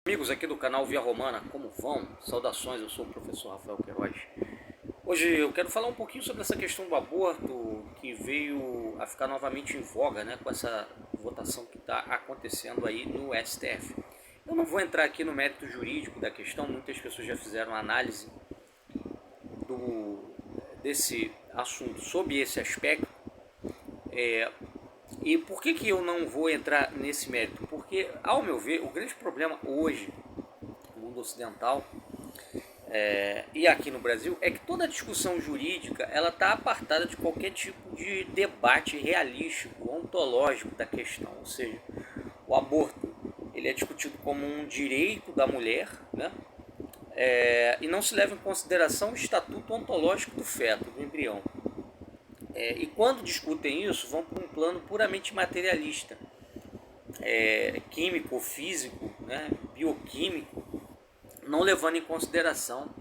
Amigos aqui do canal Via Romana, como vão? Saudações, eu sou o professor Rafael Queiroz. Hoje eu quero falar um pouquinho sobre essa questão do aborto que veio a ficar novamente em voga, né, com essa votação que está acontecendo aí no STF. Eu não vou entrar aqui no mérito jurídico da questão, muitas pessoas já fizeram análise desse assunto sob esse aspecto. E por que eu não vou entrar nesse mérito? Porque, ao meu ver, o grande problema hoje no mundo ocidental e aqui no Brasil é que toda a discussão jurídica ela está apartada de qualquer tipo de debate realístico, ontológico da questão. Ou seja, o aborto ele é discutido como um direito da mulher, né? E não se leva em consideração o estatuto ontológico do feto, do embrião. E quando discutem isso, vão para um plano puramente materialista, químico, físico, né, bioquímico, não levando em consideração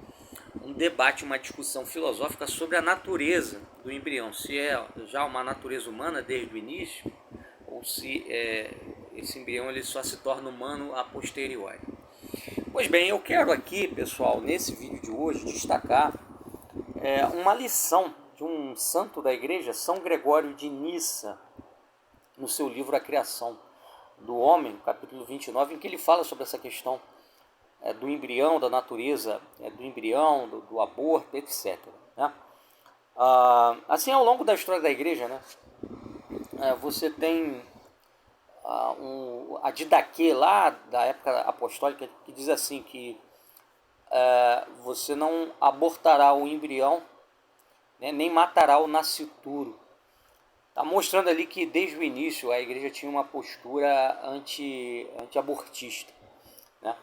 um debate, uma discussão filosófica sobre a natureza do embrião, se é já uma natureza humana desde o início, ou se esse embrião ele só se torna humano a posteriori. Pois bem, eu quero aqui, pessoal, nesse vídeo de hoje, destacar uma lição de um santo da igreja, São Gregório de Nissa, no seu livro A Criação do Homem, capítulo 29, em que ele fala sobre essa questão do embrião, da natureza do embrião, do aborto, etc. Né? Assim, ao longo da história da igreja, né, você tem a Didaquê lá da época apostólica, que diz assim que você não abortará o embrião, né, nem matará o nascituro. Está mostrando ali que desde o início a igreja tinha uma postura anti-abortista. Né?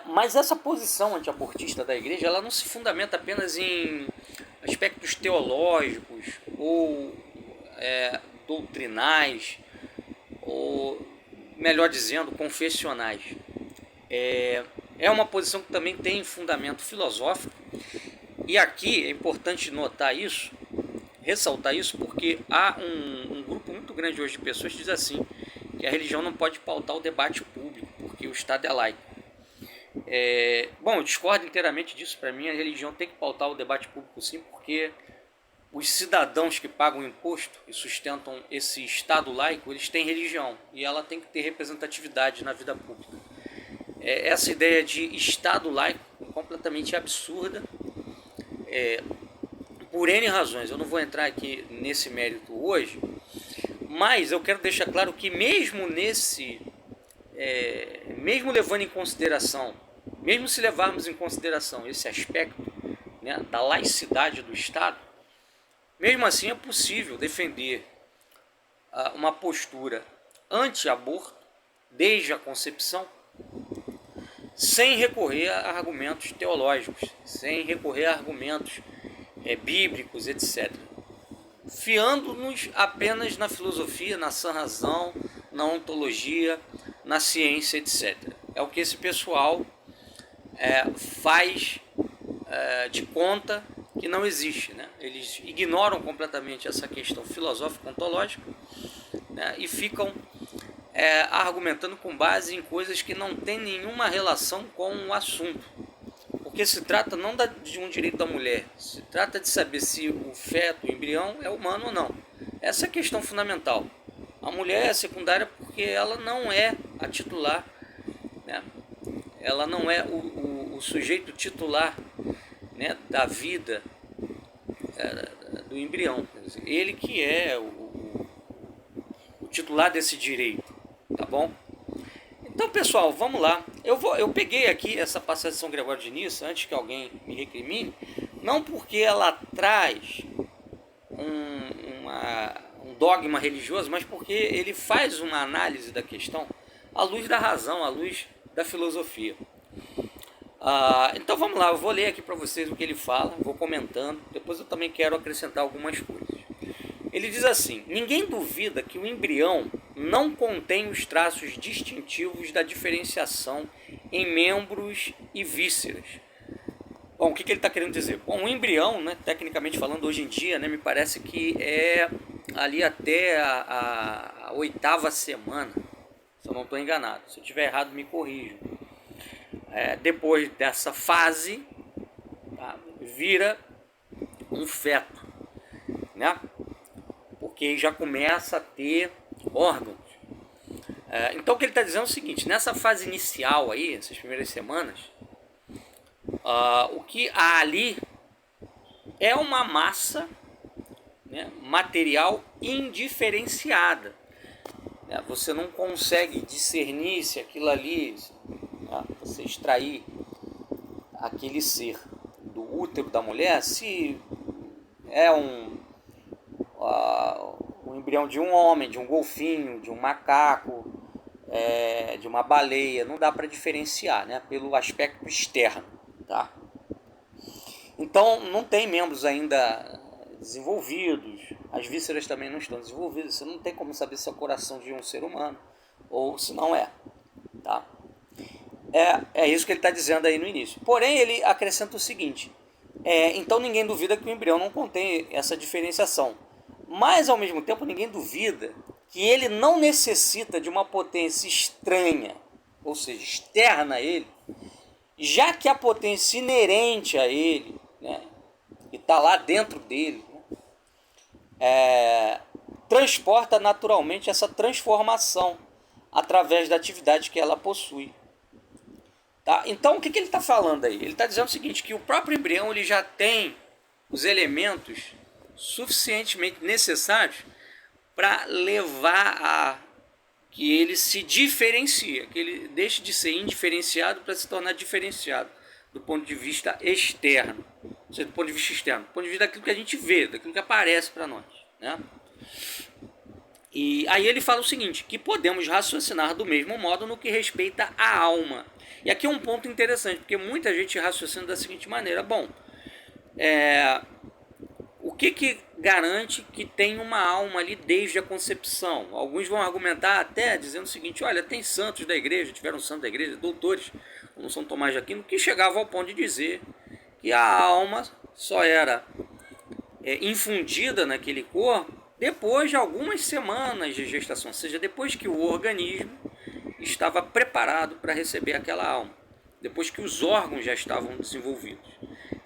Mas essa posição anti-abortista da igreja ela não se fundamenta apenas em aspectos teológicos ou doutrinais, ou melhor dizendo, confessionais. É uma posição que também tem fundamento filosófico. E aqui é importante notar isso, ressaltar isso, porque há um grupo muito grande hoje de pessoas que diz assim, que a religião não pode pautar o debate público, porque o Estado é laico. Bom, eu discordo inteiramente disso. Para mim, a religião tem que pautar o debate público sim, porque os cidadãos que pagam imposto e sustentam esse Estado laico, eles têm religião, e ela tem que ter representatividade na vida pública. Essa ideia de Estado laico é completamente absurda, por N razões. Eu não vou entrar aqui nesse mérito hoje, mas eu quero deixar claro que mesmo mesmo levando em consideração, mesmo se levarmos em consideração esse aspecto, né, da laicidade do Estado, mesmo assim é possível defender uma postura anti-aborto desde a concepção, sem recorrer a argumentos teológicos, sem recorrer a argumentos bíblicos, etc. Fiando-nos apenas na filosofia, na sã razão, na ontologia, na ciência, etc. É o que esse pessoal faz de conta que não existe. Né? Eles ignoram completamente essa questão filosófica, ontológica, né? E ficam argumentando com base em coisas que não têm nenhuma relação com o assunto. Porque se trata não de um direito da mulher, se trata de saber se o feto, o embrião, é humano ou não. Essa é a questão fundamental. A mulher é secundária porque ela não é a titular, né? Ela não é o sujeito titular, né, da vida do embrião. Ele que é o titular desse direito, tá bom? Então, pessoal, vamos lá. Eu peguei aqui essa passagem de São Gregório de Nissa, antes que alguém me recrimine, não porque ela traz um dogma religioso, mas porque ele faz uma análise da questão à luz da razão, à luz da filosofia. Então vamos lá, eu vou ler aqui para vocês o que ele fala, vou comentando, depois eu também quero acrescentar algumas coisas. Ele diz assim: ninguém duvida que o embrião não contém os traços distintivos da diferenciação em membros e vísceras. Bom, o que ele está querendo dizer? Bom, o embrião, né, tecnicamente falando, hoje em dia, né, me parece que é ali até a 8ª semana, se eu não estou enganado. Se eu estiver errado, me corrijam. depois dessa fase, tá, vira um feto, né? Porque já começa a ter órgãos. Então o que ele está dizendo é o seguinte: nessa fase inicial aí, essas primeiras semanas, o que há ali é uma massa, né, material indiferenciada. Você não consegue discernir se aquilo ali, você extrair aquele ser do útero da mulher, se é um embrião de um homem, de um golfinho, de um macaco, de uma baleia. Não dá para diferenciar, né, pelo aspecto externo, tá? Então não tem membros ainda desenvolvidos, as vísceras também não estão desenvolvidas, você não tem como saber se é o coração de um ser humano ou se não é, tá? É isso que ele está dizendo aí no início. Porém, ele acrescenta o seguinte: então ninguém duvida que o embrião não contém essa diferenciação, mas ao mesmo tempo ninguém duvida que ele não necessita de uma potência estranha, ou seja, externa a ele, já que a potência inerente a ele, né, e está lá dentro dele, transporta naturalmente essa transformação através da atividade que ela possui. Tá? Então, o que ele está falando aí? Ele está dizendo o seguinte, que o próprio embrião ele já tem os elementos suficientemente necessários para levar a que ele se diferencia, que ele deixe de ser indiferenciado para se tornar diferenciado do ponto de vista externo, ou seja, do ponto de vista externo, do ponto de vista daquilo que a gente vê, daquilo que aparece para nós, né? E aí ele fala o seguinte, que podemos raciocinar do mesmo modo no que respeita à alma. E aqui é um ponto interessante, porque muita gente raciocina da seguinte maneira: bom, o que garante que tem uma alma ali desde a concepção? Alguns vão argumentar até dizendo o seguinte: olha, tem santos da igreja, tiveram santos da igreja, doutores, como São Tomás de Aquino, que chegavam ao ponto de dizer que a alma só era infundida naquele corpo depois de algumas semanas de gestação, ou seja, depois que o organismo estava preparado para receber aquela alma, depois que os órgãos já estavam desenvolvidos.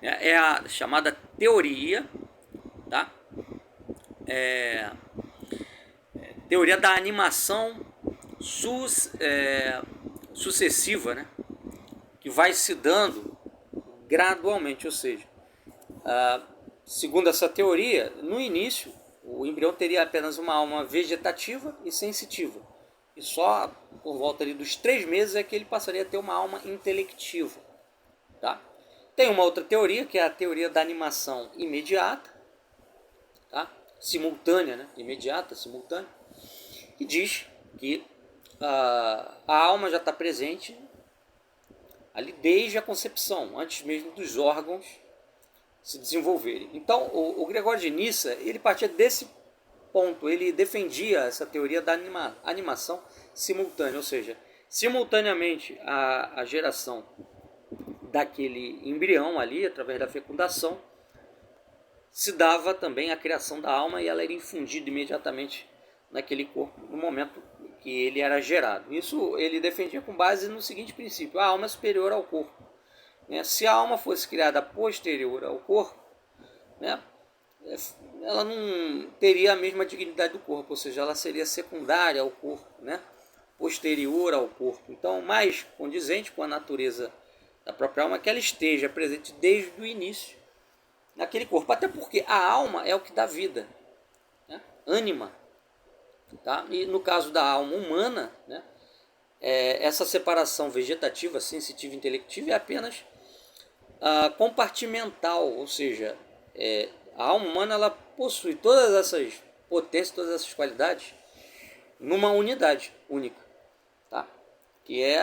É a chamada teoria, tá? Teoria da animação sucessiva, né? Que vai se dando gradualmente, ou seja, segundo essa teoria, no início o embrião teria apenas uma alma vegetativa e sensitiva, e só por volta ali dos 3 meses é que ele passaria a ter uma alma intelectiva, tá? Tem uma outra teoria, que é a teoria da animação imediata, tá? Simultânea, né? Imediata, simultânea, que diz que a alma já está presente ali desde a concepção, antes mesmo dos órgãos se desenvolverem. Então, o Gregório de Nyssa, ele partia desse ponto, ele defendia essa teoria da animação simultânea, ou seja, simultaneamente a geração daquele embrião ali, através da fecundação, se dava também a criação da alma e ela era infundida imediatamente naquele corpo no momento que ele era gerado. Isso ele defendia com base no seguinte princípio: a alma é superior ao corpo. Se a alma fosse criada posterior ao corpo, né, ela não teria a mesma dignidade do corpo, ou seja, ela seria secundária ao corpo, né, posterior ao corpo. Então, mais condizente com a natureza da própria alma é que ela esteja presente desde o início naquele corpo, até porque a alma é o que dá vida, né, ânima, tá? E no caso da alma humana, né, essa separação vegetativa, sensitiva e intelectiva é apenas compartimental, ou seja, a alma humana ela possui todas essas potências, todas essas qualidades numa unidade única, tá? Que é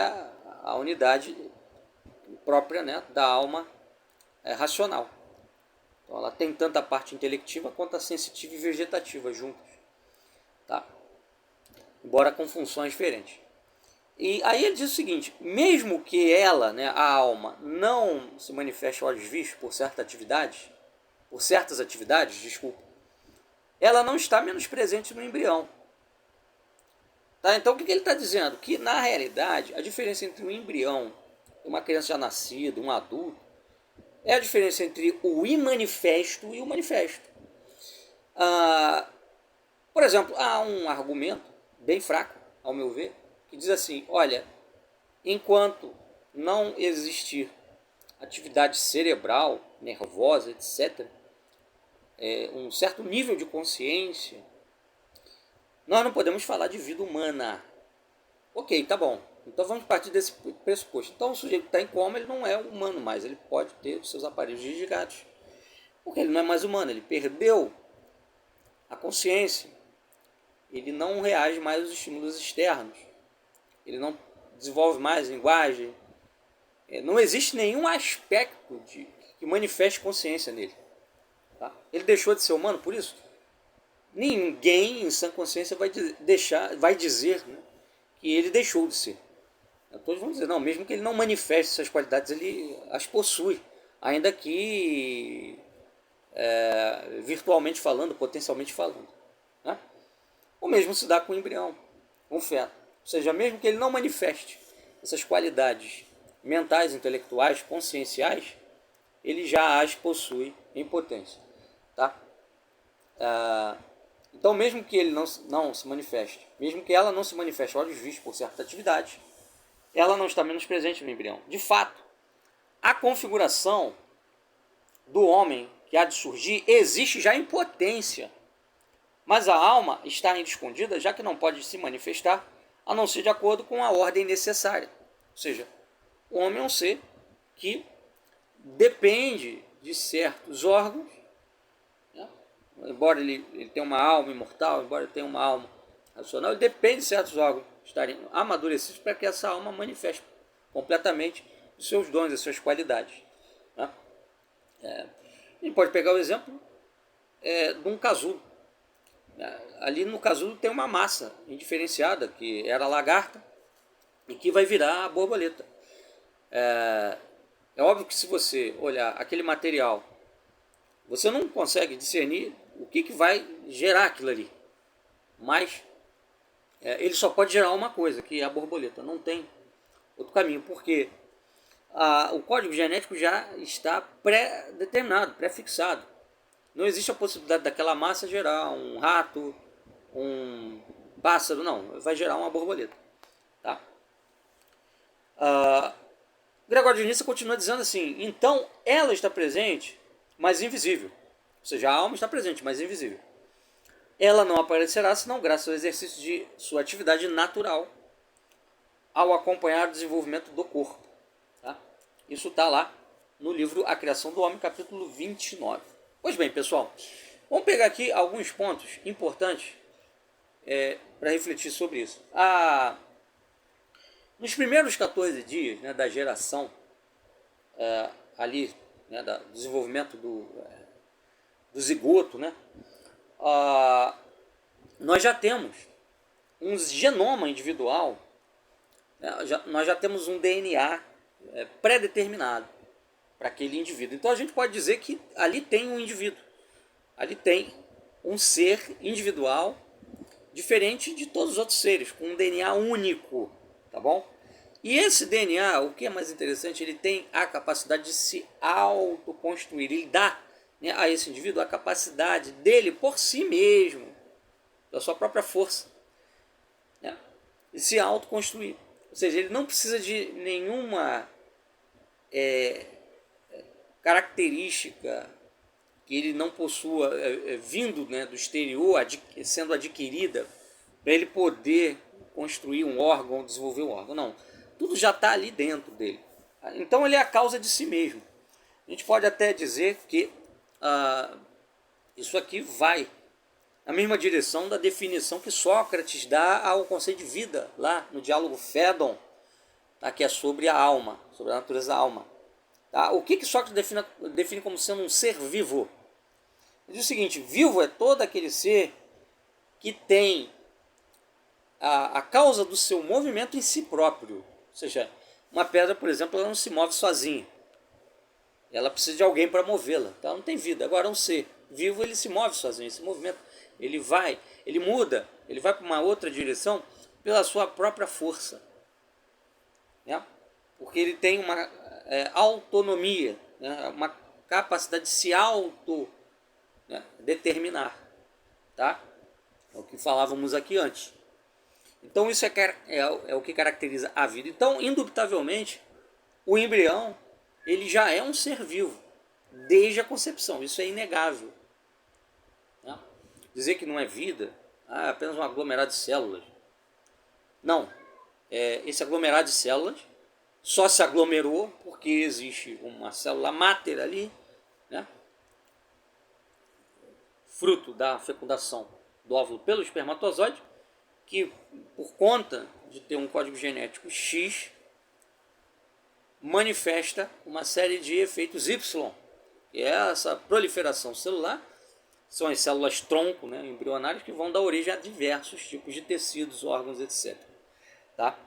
a unidade própria, né, da alma racional. Então ela tem tanto a parte intelectiva quanto a sensitiva e vegetativa juntos, tá? Embora com funções diferentes. E aí ele diz o seguinte: mesmo que ela, né, a alma, não se manifeste a olhos vistos por certas atividades, ela não está menos presente no embrião. Tá? Então o que ele está dizendo? Que na realidade a diferença entre um embrião uma criança já nascida, um adulto, é a diferença entre o imanifesto e o manifesto. Por exemplo, há um argumento bem fraco, ao meu ver, que diz assim: olha, enquanto não existir atividade cerebral, nervosa, etc., um certo nível de consciência, nós não podemos falar de vida humana. Ok, tá bom. Então vamos partir desse pressuposto. Então o sujeito que está em coma, ele não é humano mais, ele pode ter os seus aparelhos desligados, porque ele não é mais humano, ele perdeu a consciência, ele não reage mais aos estímulos externos, ele não desenvolve mais linguagem, não existe nenhum aspecto que manifeste consciência nele. Tá? Ele deixou de ser humano por isso? Ninguém em sã consciência vai dizer, né, que ele deixou de ser. Todos vão dizer, não, mesmo que ele não manifeste essas qualidades, ele as possui, ainda que virtualmente falando, potencialmente falando. Né? O mesmo se dá com o embrião, com o feto. Ou seja, mesmo que ele não manifeste essas qualidades mentais, intelectuais, conscienciais, ele já as possui em potência. Tá? Então, mesmo que ele não se manifeste, mesmo que ela não se manifeste olhos vistos por certa atividade, ela não está menos presente no embrião. De fato, a configuração do homem que há de surgir existe já em potência, mas a alma está ainda escondida, já que não pode se manifestar, a não ser de acordo com a ordem necessária. Ou seja, o homem é um ser que depende de certos órgãos, né? Embora ele tenha uma alma imortal, embora ele tenha uma alma racional, ele depende de certos órgãos estarem amadurecidos para que essa alma manifeste completamente os seus dons, as suas qualidades. Né? A gente pode pegar o exemplo de um casulo. Ali no casulo tem uma massa indiferenciada, que era a lagarta, e que vai virar a borboleta. É óbvio que se você olhar aquele material, você não consegue discernir o que vai gerar aquilo ali. Mas ele só pode gerar uma coisa, que é a borboleta. Não tem outro caminho, porque o código genético já está pré-determinado, pré-fixado. Não existe a possibilidade daquela massa gerar um rato, um pássaro, não. Vai gerar uma borboleta. Tá? Gregório de Nissa continua dizendo assim: então ela está presente, mas invisível. Ou seja, a alma está presente, mas invisível. Ela não aparecerá senão graças ao exercício de sua atividade natural, ao acompanhar o desenvolvimento do corpo. Tá? Isso está lá no livro A Criação do Homem, capítulo 29. Pois bem, pessoal, vamos pegar aqui alguns pontos importantes para refletir sobre isso. Nos primeiros 14 dias, né, da geração, ali, né, do desenvolvimento do zigoto, né, nós já temos um genoma individual, né, nós já temos um DNA pré-determinado para aquele indivíduo. Então a gente pode dizer que ali tem um indivíduo, ali tem um ser individual diferente de todos os outros seres, com um DNA único, tá bom? E esse DNA, o que é mais interessante, ele tem a capacidade de se autoconstruir, ele dá, né, a esse indivíduo a capacidade dele por si mesmo, da sua própria força, né, de se autoconstruir. Ou seja, ele não precisa de nenhuma característica que ele não possua vindo, né, do exterior, sendo adquirida, para ele poder construir um órgão, desenvolver um órgão. Não, tudo já está ali dentro dele. Então ele é a causa de si mesmo. A gente pode até dizer que isso aqui vai na mesma direção da definição que Sócrates dá ao conceito de vida, lá no diálogo Fédon, tá, que é sobre a alma, sobre a natureza da alma. Tá? O que Sócrates define como sendo um ser vivo? Ele diz o seguinte: vivo é todo aquele ser que tem a causa do seu movimento em si próprio. Ou seja, uma pedra, por exemplo, ela não se move sozinha. Ela precisa de alguém para movê-la. Então ela não tem vida. Agora um ser vivo, ele se move sozinho, esse movimento, ele vai, ele muda, ele vai para uma outra direção pela sua própria força. Né? porque ele tem uma autonomia, né? Uma capacidade de se determinar, tá? É o que falávamos aqui antes. Então isso é o que caracteriza a vida. Então, indubitavelmente, o embrião ele já é um ser vivo desde a concepção. Isso é inegável, né? Dizer que não é vida, é apenas um aglomerado de células. Não. Esse aglomerado de células só se aglomerou porque existe uma célula máter ali, né? Fruto da fecundação do óvulo pelo espermatozoide, que por conta de ter um código genético X, manifesta uma série de efeitos Y, que é essa proliferação celular, são as células tronco, né, embrionárias, que vão dar origem a diversos tipos de tecidos, órgãos, etc. Tá?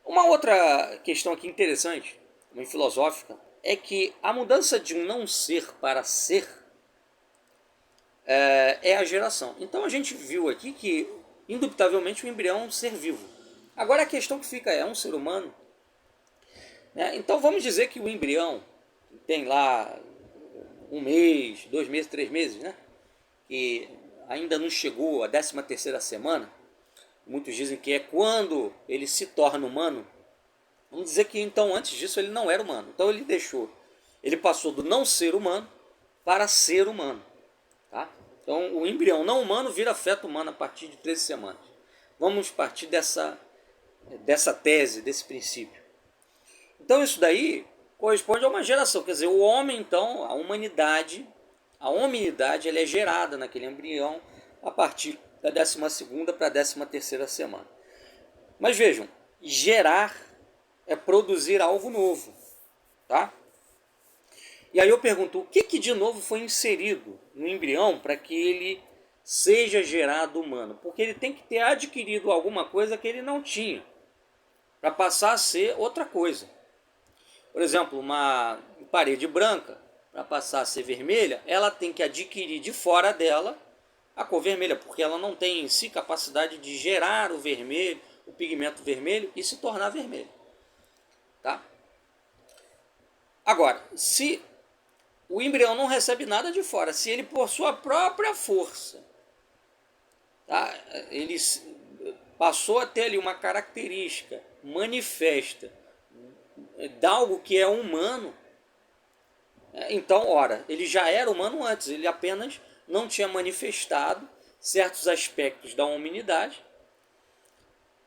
Uma outra questão aqui interessante, uma filosófica, é que a mudança de um não ser para ser é a geração. Então a gente viu aqui que, indubitavelmente, o embrião é um ser vivo. Agora a questão que fica é um ser humano? Então vamos dizer que o embrião tem lá 1 mês, 2 meses, 3 meses, né? E ainda não chegou a 13ª semana. Muitos dizem que é quando ele se torna humano. Vamos dizer que então antes disso ele não era humano. Então ele passou do não ser humano para ser humano, tá? Então o embrião não humano vira feto humano a partir de 13 semanas. Vamos partir dessa tese, desse princípio. Então isso daí corresponde a uma geração, quer dizer, o homem então, a hominidade ela é gerada naquele embrião a partir da 12ª para a 13ª semana. Mas vejam, gerar é produzir algo novo, tá? E aí eu pergunto, o que de novo foi inserido no embrião para que ele seja gerado humano? Porque ele tem que ter adquirido alguma coisa que ele não tinha, para passar a ser outra coisa. Por exemplo, uma parede branca, para passar a ser vermelha, ela tem que adquirir de fora dela a cor vermelha, porque ela não tem em si capacidade de gerar o vermelho, o pigmento vermelho e se tornar vermelho. Tá? Agora, se o embrião não recebe nada de fora, se ele por sua própria força, tá? Ele passou a ter ali uma característica manifesta de algo que é humano, então, ora, ele já era humano antes, ele apenas não tinha manifestado certos aspectos da hominidade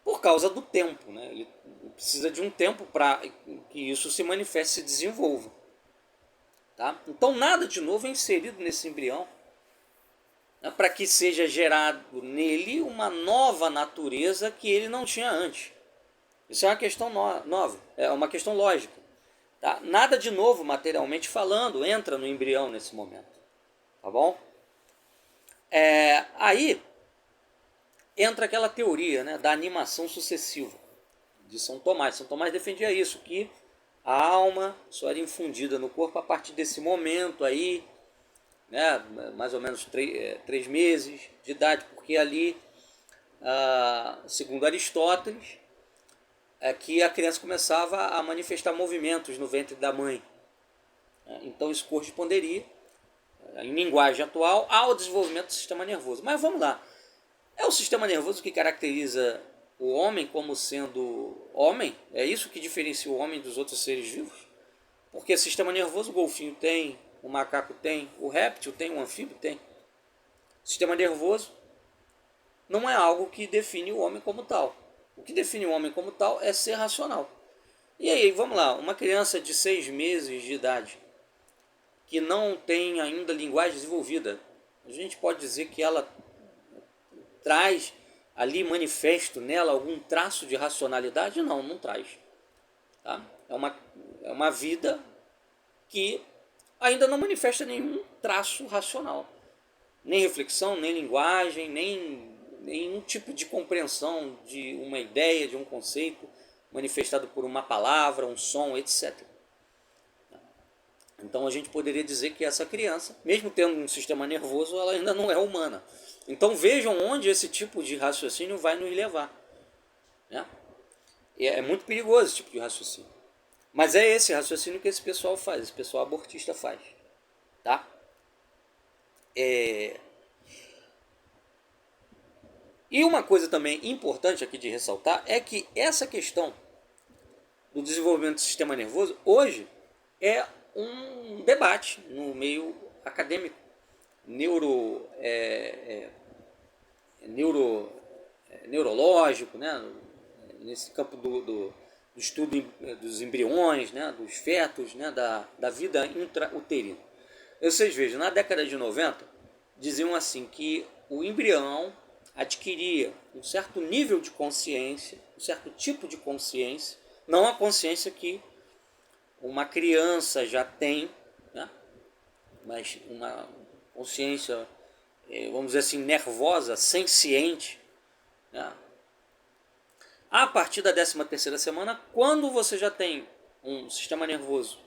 por causa do tempo, né? Ele precisa de um tempo para que isso se manifeste, se desenvolva. Tá? Então, nada de novo é inserido nesse embrião, né, para que seja gerado nele uma nova natureza que ele não tinha antes. Isso é uma questão nova, é uma questão lógica. Tá? Nada de novo, materialmente falando, entra no embrião nesse momento. Tá bom? Aí entra aquela teoria, né, da animação sucessiva de São Tomás. São Tomás defendia isso, que a alma só era infundida no corpo a partir desse momento aí, né, mais ou menos 3 meses de idade, porque ali, segundo Aristóteles, que a criança começava a manifestar movimentos no ventre da mãe. Então isso corresponderia, em linguagem atual, ao desenvolvimento do sistema nervoso. Mas vamos lá. É o sistema nervoso que caracteriza o homem como sendo homem? É isso que diferencia o homem dos outros seres vivos? Porque sistema nervoso o golfinho tem, o macaco tem, o réptil tem, o anfíbio tem. Sistema nervoso não é algo que define o homem como tal. O que define o homem como tal é ser racional. E aí, vamos lá, uma criança de 6 meses de idade, que não tem ainda linguagem desenvolvida, a gente pode dizer que ela traz ali manifesto nela algum traço de racionalidade? Não, não traz. Tá? É uma vida que ainda não manifesta nenhum traço racional. Nem reflexão, nem linguagem, nem nenhum tipo de compreensão de uma ideia, de um conceito manifestado por uma palavra, um som, etc. Então a gente poderia dizer que essa criança, mesmo tendo um sistema nervoso, ela ainda não é humana. Então vejam onde esse tipo de raciocínio vai nos levar, né? É muito perigoso esse tipo de raciocínio. Mas é esse raciocínio que esse pessoal faz, esse pessoal abortista faz. Tá? E uma coisa também importante aqui de ressaltar é que essa questão do desenvolvimento do sistema nervoso hoje é um debate no meio acadêmico, neurológico, né? Nesse campo do estudo dos embriões, né? Dos fetos, né? Da vida intrauterina. Vocês vejam, na década de 90, diziam assim que o embrião adquiria um certo nível de consciência, um certo tipo de consciência, não a consciência que uma criança já tem, né? Mas uma consciência, vamos dizer assim, nervosa, senciente, né? A partir da 13ª semana, quando você já tem um sistema nervoso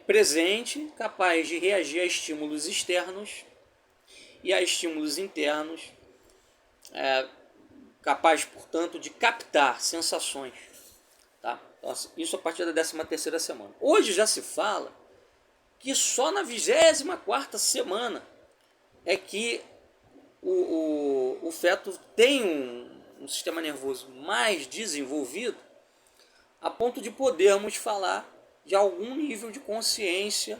presente, capaz de reagir a estímulos externos e a estímulos internos, capaz, portanto, de captar sensações. Tá? Então, isso a partir da 13ª semana. Hoje já se fala que só na 24ª semana é que o feto tem um sistema nervoso mais desenvolvido a ponto de podermos falar de algum nível de consciência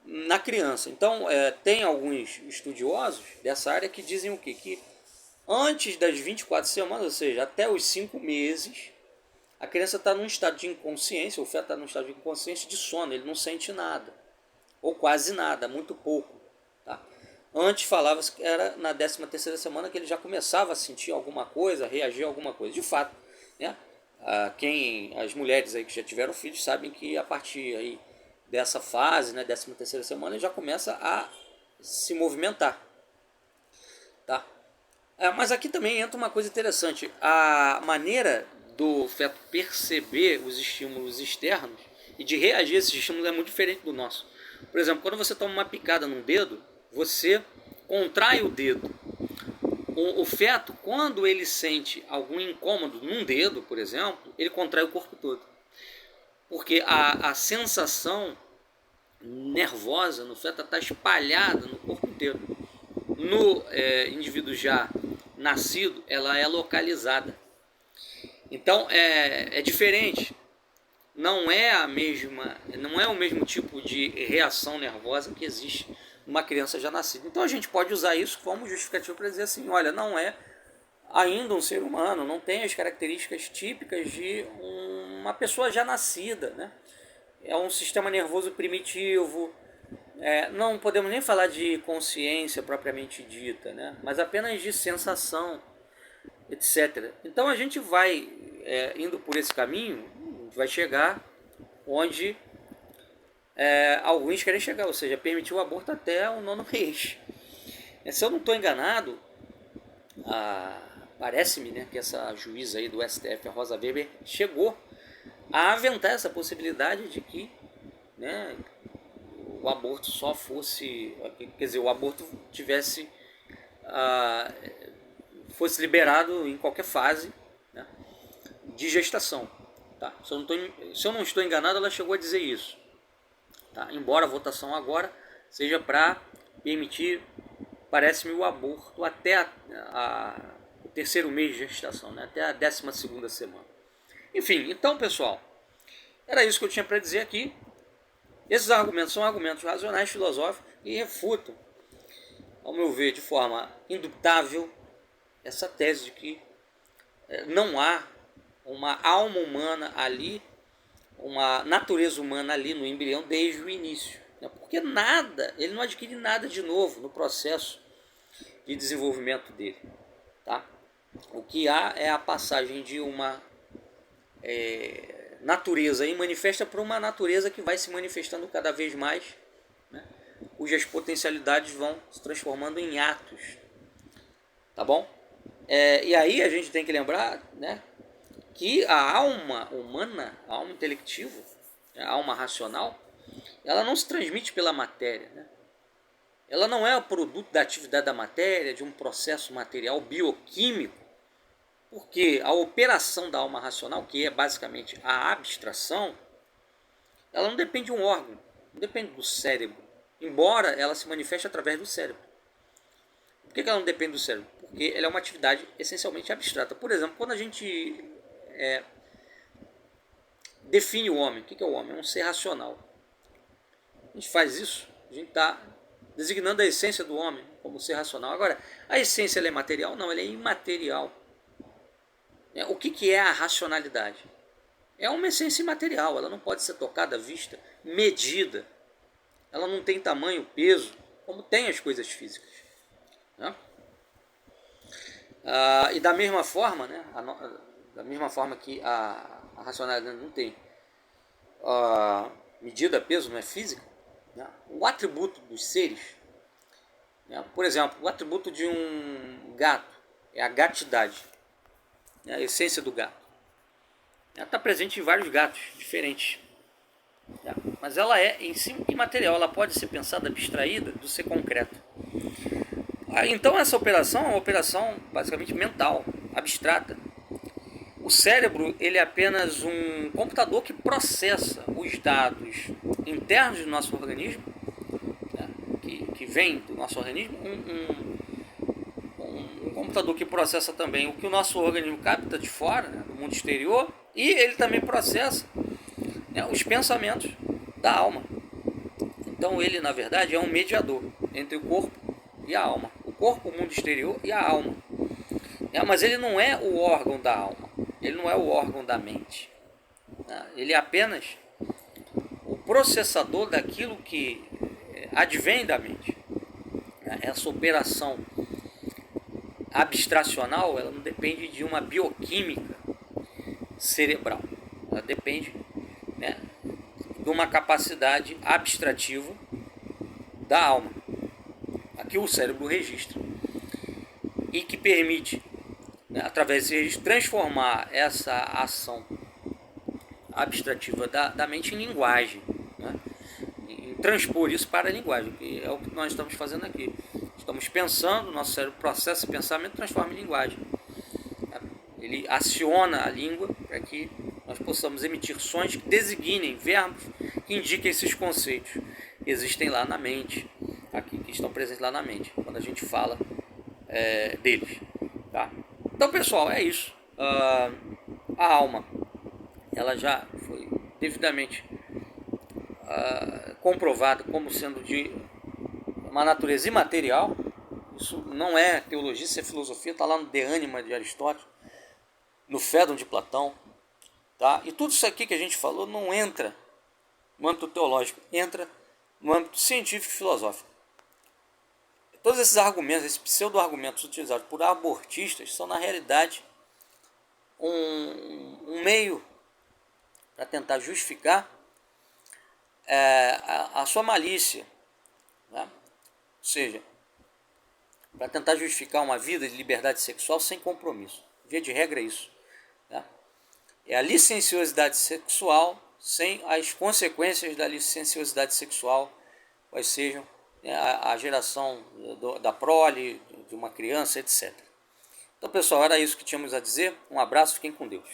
na criança. Então, tem alguns estudiosos dessa área que dizem o quê? Que antes das 24 semanas, ou seja, até os 5 meses, a criança está num estado de inconsciência, o feto está num estado de inconsciência, de sono, ele não sente nada, ou quase nada, muito pouco. Tá? Antes falava-se que era na 13ª semana que ele já começava a sentir alguma coisa, a reagir a alguma coisa. De fato, né? As mulheres aí que já tiveram filhos sabem que a partir aí dessa fase, né, 13ª semana, ele já começa a se movimentar. Tá? Mas aqui também entra uma coisa interessante. A maneira do feto perceber os estímulos externos e de reagir a esses estímulos é muito diferente do nosso. Por exemplo, quando você toma uma picada no dedo, você contrai o dedo. O feto, quando ele sente algum incômodo num dedo, por exemplo, ele contrai o corpo todo. Porque a sensação nervosa no feto está espalhada no corpo inteiro. No indivíduo já nascido, ela é localizada. Então é diferente. Não é o mesmo tipo de reação nervosa que existe numa criança já nascida. Então a gente pode usar isso como justificativo para dizer assim, olha, não é ainda um ser humano, não tem as características típicas de uma pessoa já nascida, né? É um sistema nervoso primitivo, não podemos nem falar de consciência propriamente dita, né? Mas apenas de sensação, etc. Então a gente vai indo por esse caminho, vai chegar onde alguns querem chegar, ou seja, permitir o aborto até o 9º mês. Se eu não estou enganado, parece-me, né, que essa juíza aí do STF, a Rosa Weber, chegou a aventar essa possibilidade de que, né, o aborto só fosse, quer dizer, o aborto fosse liberado em qualquer fase, né, de gestação. Tá? Se eu não estou enganado, ela chegou a dizer isso. Tá? Embora a votação agora seja para permitir, parece-me, o aborto até o 3º mês de gestação, né? Até a 12ª semana. Enfim, então, pessoal, era isso que eu tinha para dizer aqui. Esses argumentos são argumentos racionais, filosóficos e refutam, ao meu ver, de forma indubitável, essa tese de que não há uma alma humana ali, uma natureza humana ali no embrião desde o início. Né? Porque ele não adquire nada de novo no processo de desenvolvimento dele. Tá? O que há é a passagem de uma natureza manifesta para uma natureza que vai se manifestando cada vez mais, né? Cujas potencialidades vão se transformando em atos. Tá bom? E aí a gente tem que lembrar, né, que a alma humana, a alma intelectiva, a alma racional, ela não se transmite pela matéria, né? Ela não é o produto da atividade da matéria, de um processo material bioquímico, Porque a operação da alma racional, que é basicamente a abstração, ela não depende de um órgão, não depende do cérebro, embora ela se manifeste através do cérebro. Por que ela não depende do cérebro? Porque ela é uma atividade essencialmente abstrata. Por exemplo, quando a gente define o homem, o que é o homem? É um ser racional. A gente faz isso, a gente está designando a essência do homem como ser racional. Agora, a essência ela é material? Não, ela é imaterial. O que é a racionalidade? É uma essência imaterial, ela não pode ser tocada, vista, medida. Ela não tem tamanho, peso, como tem as coisas físicas. Né? E da mesma forma, né, da mesma forma que a racionalidade não tem medida, peso, não é física, né, o atributo dos seres, né, por exemplo, o atributo de um gato é a gatidade, né, a essência do gato. Ela está presente em vários gatos diferentes, né, mas ela é em si imaterial, ela pode ser pensada abstraída do ser concreto. Então essa operação é uma operação basicamente mental, abstrata. O cérebro ele é apenas um computador que processa os dados internos do nosso organismo, né, que vem do nosso organismo, um computador que processa também o que o nosso organismo capta de fora, né, do mundo exterior, e ele também processa, né, os pensamentos da alma. Então ele, na verdade, é um mediador entre o corpo e a alma. O corpo, o mundo exterior e a alma. Mas ele não é o órgão da alma. Ele não é o órgão da mente. Ele é apenas o processador daquilo que advém da mente. Essa operação abstracional, ela não depende de uma bioquímica cerebral. Ela depende, né, de uma capacidade abstrativa da alma. Aqui o cérebro registra. E que permite, né, através desse registro, transformar essa ação abstrativa da mente em linguagem, né? E transpor isso para a linguagem, que é o que nós estamos fazendo aqui. Estamos pensando, nosso cérebro processa pensamento e transforma em linguagem. Ele aciona a língua para que nós possamos emitir sons que designem verbos que indiquem esses conceitos que existem lá na mente, aqui, que estão presentes lá na mente, quando a gente fala deles. Tá? Então, pessoal, é isso. A alma, ela já foi devidamente comprovada como sendo de uma natureza imaterial. Isso não é teologia, isso é filosofia, está lá no De Anima de Aristóteles, no Fédon de Platão. Tá? E tudo isso aqui que a gente falou não entra no âmbito teológico, entra no âmbito científico e filosófico. Todos esses argumentos, esses pseudo-argumentos utilizados por abortistas são, na realidade, um meio para tentar justificar a sua malícia, né? Ou seja, para tentar justificar uma vida de liberdade sexual sem compromisso. Via de regra é isso. Né? É a licenciosidade sexual sem as consequências da licenciosidade sexual, quais sejam a geração da prole, de uma criança, etc. Então, pessoal, era isso que tínhamos a dizer. Um abraço, fiquem com Deus.